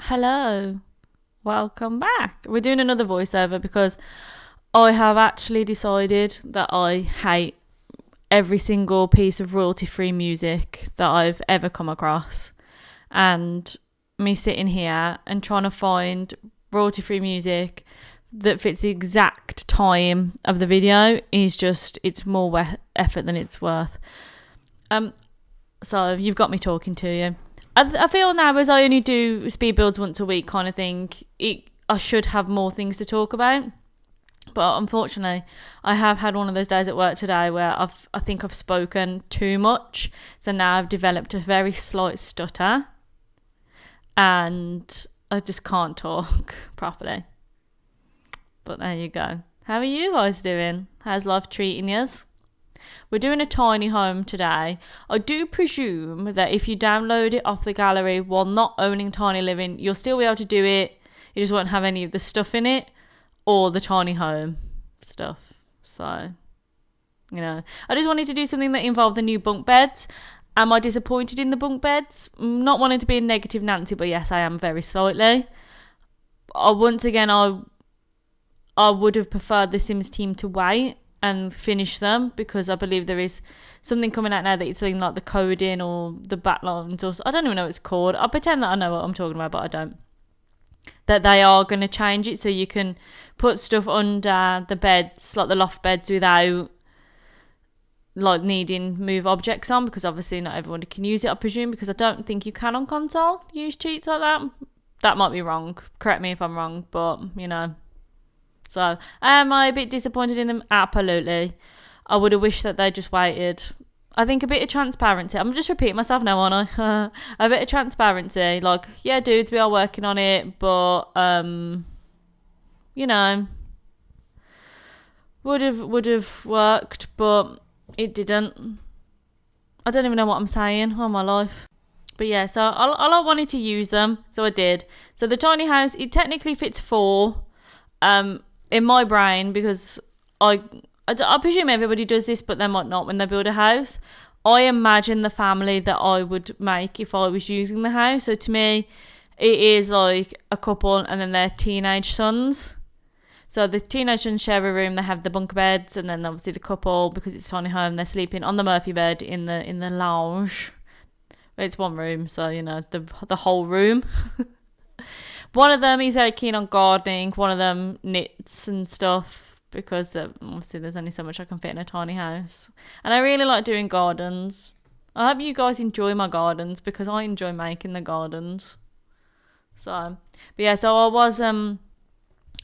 Hello, welcome back. We're doing another voiceover because I have actually decided that I hate every single piece of royalty-free music that I've ever come across. And me sitting here and trying to find royalty-free music that fits the exact time of the video is just, it's more effort than it's worth. So you've got me talking to you. I feel now, as I only do speed builds once a week kind of thing, I should have more things to talk about. But unfortunately, I have had one of those days at work today where I think I've spoken too much. So now I've developed a very slight stutter. And I just can't talk properly. But there you go. How are you guys doing? How's life treating yous? We're doing a tiny home today. I do presume that if you download it off the gallery while not owning Tiny Living, you'll still be able to do it. You just won't have any of the stuff in it or the tiny home stuff. So, I just wanted to do something that involved the new bunk beds. Am I disappointed in the bunk beds? Not wanting to be a negative Nancy, but yes, I am very slightly. Once again, I would have preferred the Sims team to wait and finish them, because I believe there is something coming out now that it's something like the coding or the backlines, or I don't even know what it's called. I pretend that I know what I'm talking about, but I don't. That they are going to change it so you can put stuff under the beds, like the loft beds, without like needing move objects on, because obviously not everyone can use it, I presume, because I don't think you can on console use cheats like that. That might be wrong. Correct me if I'm wrong, but So, am I a bit disappointed in them? Absolutely. I would have wished that they just waited. I think a bit of transparency. I'm just repeating myself now, aren't I? A bit of transparency. Like, yeah, dudes, we are working on it, but, would have worked, but it didn't. I don't even know what I'm saying. Oh, my life. But yeah, so I wanted to use them, so I did. So the tiny house, it technically fits 4. In my brain, because I presume everybody does this, but they might not when they build a house. I imagine the family that I would make if I was using the house. So to me, it is like a couple and then their teenage sons. So the teenage sons share a room. They have the bunk beds, and then obviously the couple, because it's a tiny home, they're sleeping on the Murphy bed in the lounge. It's one room, so the whole room. One of them is very keen on gardening. One of them knits and stuff, because obviously there's only so much I can fit in a tiny house. And I really like doing gardens. I hope you guys enjoy my gardens, because I enjoy making the gardens. So, but yeah, so I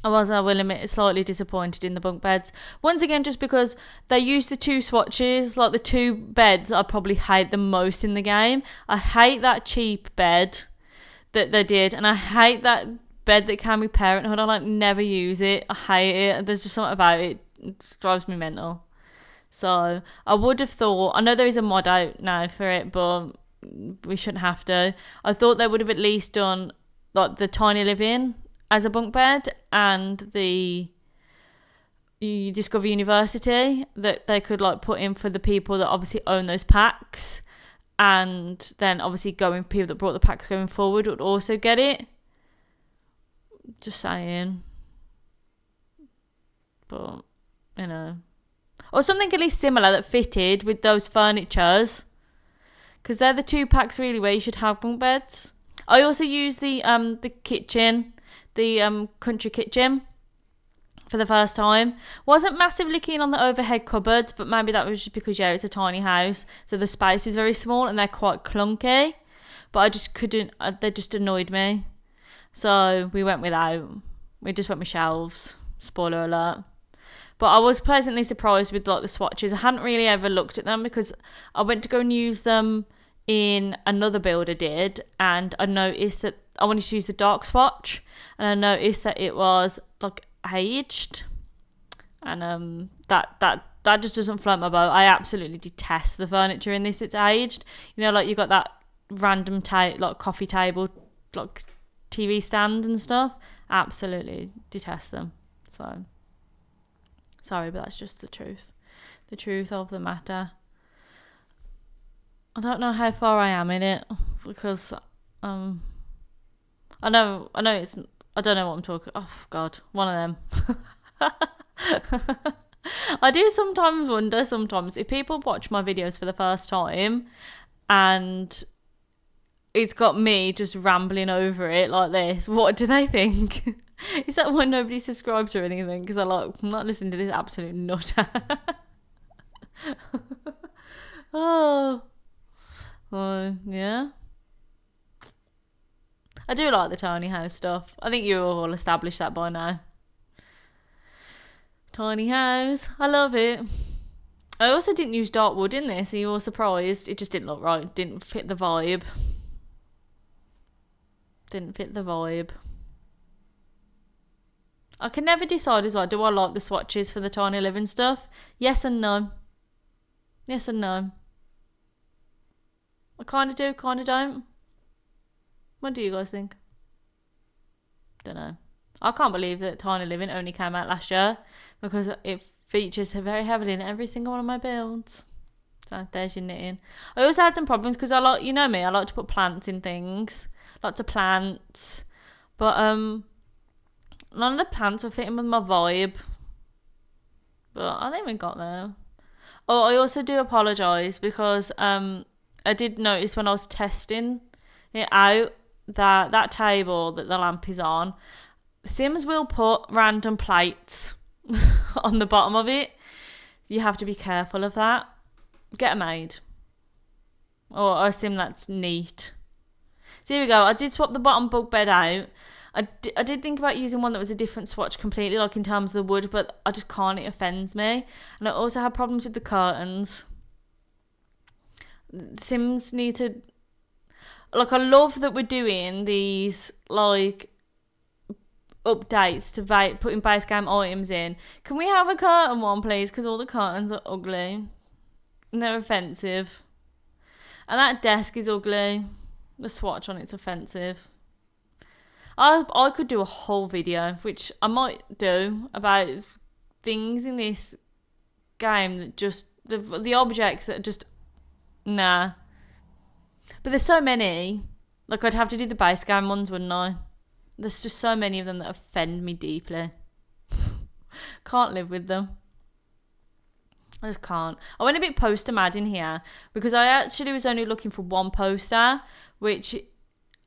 will admit, slightly disappointed in the bunk beds. Once again, just because they use the 2 swatches, like the 2 beds I probably hate the most in the game. I hate that cheap bed that they did, and I hate that bed that came with Parenthood. I never use it. I hate it. There's just something about it. It drives me mental. So I would have thought, I know there is a mod out now for it, but we shouldn't have to. I thought they would have at least done like the tiny living as a bunk bed and the Discover University that they could like put in for the people that obviously own those packs. And then obviously people that brought the packs going forward would also get it. Just saying. But, or something at least similar that fitted with those furnitures. Because they're the 2 packs really where you should have bunk beds. I also use the kitchen, the country kitchen, for the first time. Wasn't massively keen on the overhead cupboards, but maybe that was just because it's a tiny house, so the space is very small and they're quite clunky. But I just couldn't. They just annoyed me, so we went without. We just went with shelves. Spoiler alert. But I was pleasantly surprised with like the swatches. I hadn't really ever looked at them because I went to go and use them in another build I did, and I noticed that I wanted to use the dark swatch, and I noticed that it was like aged, and that just doesn't float my boat. I absolutely detest the furniture in this. It's aged. Like you got that random like coffee table, like TV stand and stuff. Absolutely detest them. So sorry, but that's just the truth of the matter. I don't know how far I am in it, because I know it's, I don't know what I'm talking, oh God, one of them. I do sometimes wonder if people watch my videos for the first time and it's got me just rambling over it like this, what do they think? Is that why nobody subscribes or anything? Because I'm not listening to this absolute nutter. Oh, yeah. I do like the tiny house stuff. I think you all established that by now. Tiny house, I love it. I also didn't use dark wood in this. Are you all surprised? It just didn't look right. Didn't fit the vibe. I can never decide as well. Do I like the swatches for the tiny living stuff? Yes and no. I kind of do, kind of don't. What do you guys think? Don't know. I can't believe that Tiny Living only came out last year because it features very heavily in every single one of my builds. So there's your knitting. I also had some problems because I like, you know me, I like to put plants in things. Lots of plants. But none of the plants were fitting with my vibe. But I think we got there. Oh, I also do apologise because I did notice when I was testing it out that table that the lamp is on, Sims will put random plates on the bottom of it. You have to be careful of that. Get a made. Or a sim that's neat. So here we go. I did swap the bottom bunk bed out. I did think about using one that was a different swatch completely, like in terms of the wood, but I just can't. It offends me. And I also had problems with the curtains. Sims need to... Like, I love that we're doing these, like, updates to putting base game items in. Can we have a curtain one, please? Because all the curtains are ugly. And they're offensive. And that desk is ugly. The swatch on it's offensive. I could do a whole video, which I might do, about things in this game that just... The objects that just... Nah. But there's so many. Like, I'd have to do the base game ones, wouldn't I? There's just so many of them that offend me deeply. Can't live with them. I just can't. I went a bit poster mad in here because I actually was only looking for one poster, which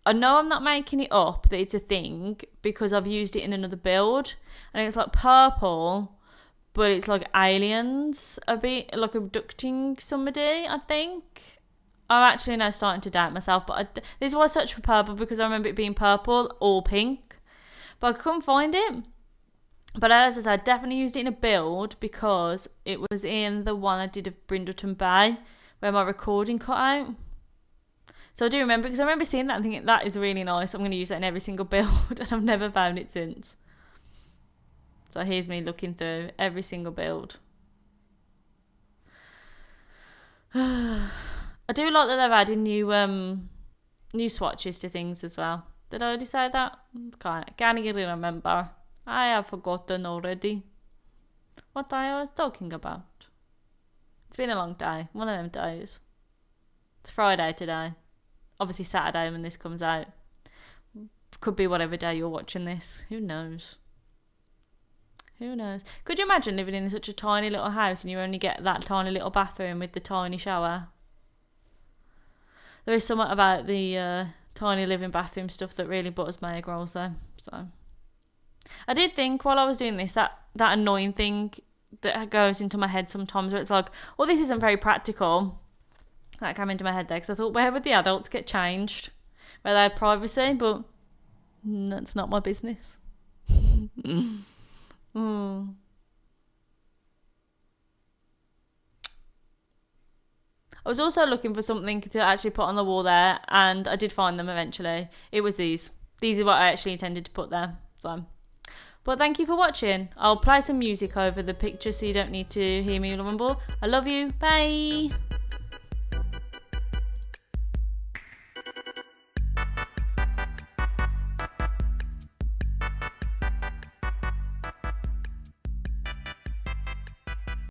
I know I'm not making it up that it's a thing because I've used it in another build. And it's like purple, but it's like aliens a bit, like abducting somebody, I think. I'm actually now starting to doubt myself, but this is why I searched for purple, because I remember it being purple or pink, but I couldn't find it. But as I said, I definitely used it in a build because it was in the one I did of Brindleton Bay where my recording cut out. So I do remember, because I remember seeing that and thinking, that is really nice. I'm going to use that in every single build, and I've never found it since. So here's me looking through every single build. I do like that they're adding new swatches to things as well. Did I already say that? Can't even remember. I have forgotten already what I was talking about. It's been a long day. One of them days. It's Friday today. Obviously Saturday when this comes out. Could be whatever day you're watching this. Who knows? Who knows? Could you imagine living in such a tiny little house and you only get that tiny little bathroom with the tiny shower? There is something about the tiny living bathroom stuff that really butters my egg rolls though. So I did think while I was doing this that annoying thing that goes into my head sometimes where it's like, well, this isn't very practical. That came into my head there because I thought, where would the adults get changed? Where they had privacy, but that's not my business. I was also looking for something to actually put on the wall there, and I did find them eventually. It was these. These are what I actually intended to put there. So, but thank you for watching. I'll play some music over the picture so you don't need to hear me rumble. I love you. Bye.